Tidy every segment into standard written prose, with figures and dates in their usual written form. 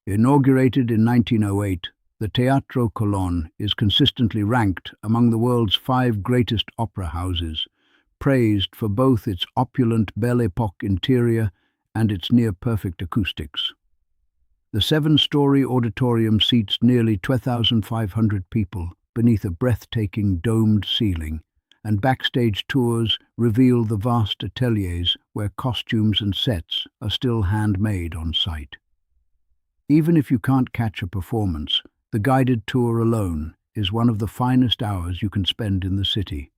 Inaugurated in 1908, the Teatro Colón is consistently ranked among the world's 5 greatest opera houses, praised for both its opulent Belle Époque interior and its near-perfect acoustics. The 7-story auditorium seats nearly 2,500 people beneath a breathtaking domed ceiling, and backstage tours reveal the vast ateliers where costumes and sets are still handmade on site. Even if you can't catch a performance, the guided tour alone is one of the finest hours you can spend in the city.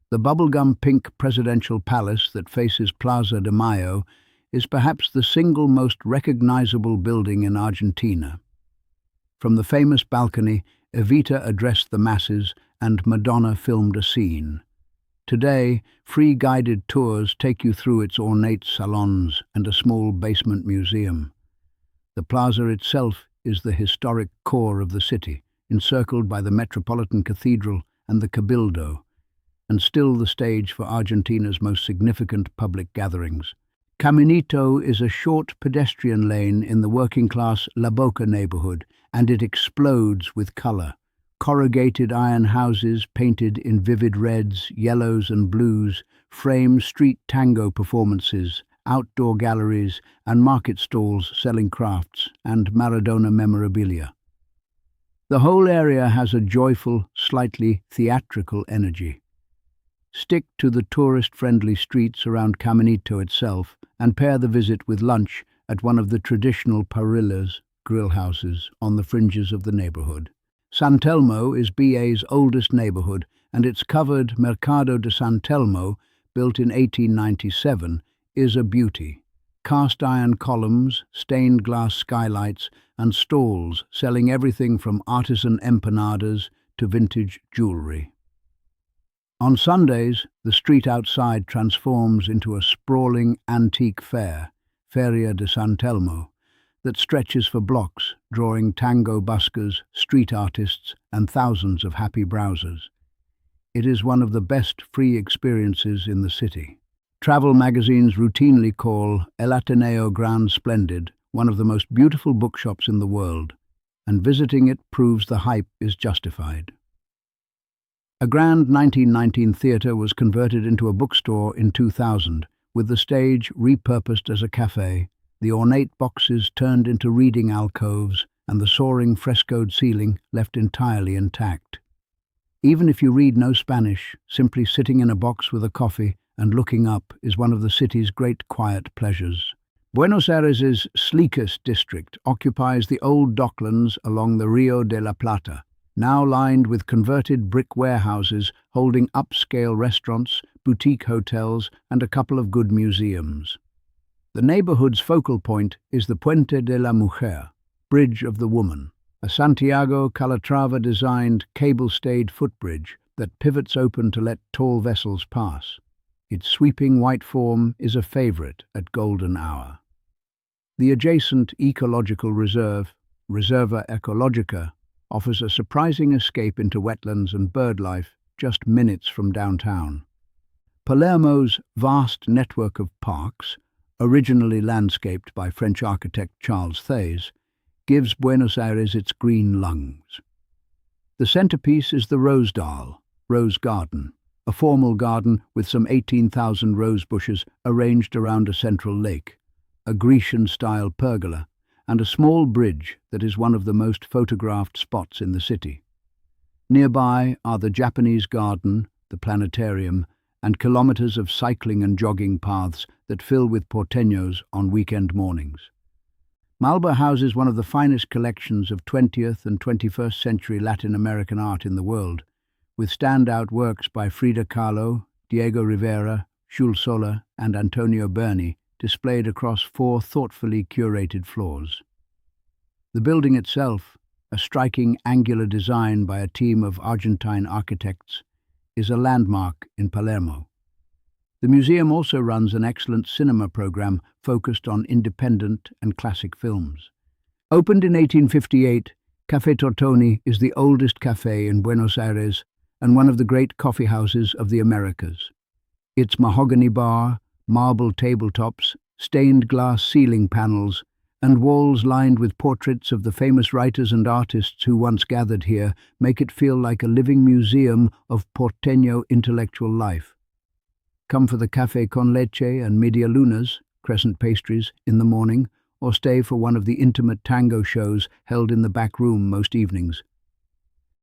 The bubblegum pink presidential palace that faces Plaza de Mayo is perhaps the single most recognizable building in Argentina. From the famous balcony, Evita addressed the masses and Madonna filmed a scene. Today, free guided tours take you through its ornate salons and a small basement museum. The plaza itself is the historic core of the city, encircled by the Metropolitan Cathedral and the Cabildo, and still the stage for Argentina's most significant public gatherings. Caminito is a short pedestrian lane in the working-class La Boca neighborhood, and it explodes with color. Corrugated iron houses painted in vivid reds, yellows and blues frame street tango performances, outdoor galleries and market stalls selling crafts and Maradona memorabilia. The whole area has a joyful, slightly theatrical energy. Stick to the tourist-friendly streets around Caminito itself and pair the visit with lunch at one of the traditional parrillas, grill houses, on the fringes of the neighborhood. San Telmo is BA's oldest neighborhood, and its covered Mercado de San Telmo, built in 1897, is a beauty. Cast iron columns, stained glass skylights, and stalls selling everything from artisan empanadas to vintage jewelry. On Sundays, the street outside transforms into a sprawling antique fair, Feria de San Telmo, that stretches for blocks, drawing tango buskers, street artists, and thousands of happy browsers. It is one of the best free experiences in the city. Travel magazines routinely call El Ateneo Gran Splendid one of the most beautiful bookshops in the world, and visiting it proves the hype is justified. A grand 1919 theatre was converted into a bookstore in 2000, with the stage repurposed as a café, the ornate boxes turned into reading alcoves, and the soaring frescoed ceiling left entirely intact. Even if you read no Spanish, simply sitting in a box with a coffee and looking up is one of the city's great quiet pleasures. Buenos Aires' sleekest district occupies the old docklands along the Rio de la Plata, now lined with converted brick warehouses holding upscale restaurants, boutique hotels, and a couple of good museums. The neighborhood's focal point is the Puente de la Mujer, Bridge of the Woman, a Santiago Calatrava-designed cable-stayed footbridge that pivots open to let tall vessels pass. Its sweeping white form is a favorite at golden hour. The adjacent ecological reserve, Reserva Ecologica, offers a surprising escape into wetlands and birdlife just minutes from downtown. Palermo's vast network of parks, originally landscaped by French architect Charles Theys, gives Buenos Aires its green lungs. The centerpiece is the Rosedal, Rose Garden, a formal garden with some 18,000 rose bushes arranged around a central lake, a Grecian-style pergola, and a small bridge that is one of the most photographed spots in the city. Nearby are the Japanese garden, the planetarium, and kilometers of cycling and jogging paths that fill with porteños on weekend mornings. Malba houses one of the finest collections of 20th and 21st century Latin American art in the world, with standout works by Frida Kahlo, Diego Rivera, Jules Soler, and Antonio Berni displayed across 4 thoughtfully curated floors. The building itself, a striking angular design by a team of Argentine architects, is a landmark in Palermo. The museum also runs an excellent cinema program focused on independent and classic films. Opened in 1858, Café Tortoni is the oldest café in Buenos Aires and one of the great coffee houses of the Americas. Its mahogany bar, marble tabletops, stained glass ceiling panels, And walls lined with portraits of the famous writers and artists who once gathered here make it feel like a living museum of porteño intellectual life. Come for the café con leche and media lunas, crescent pastries, in the morning, or stay for one of the intimate tango shows held in the back room most evenings.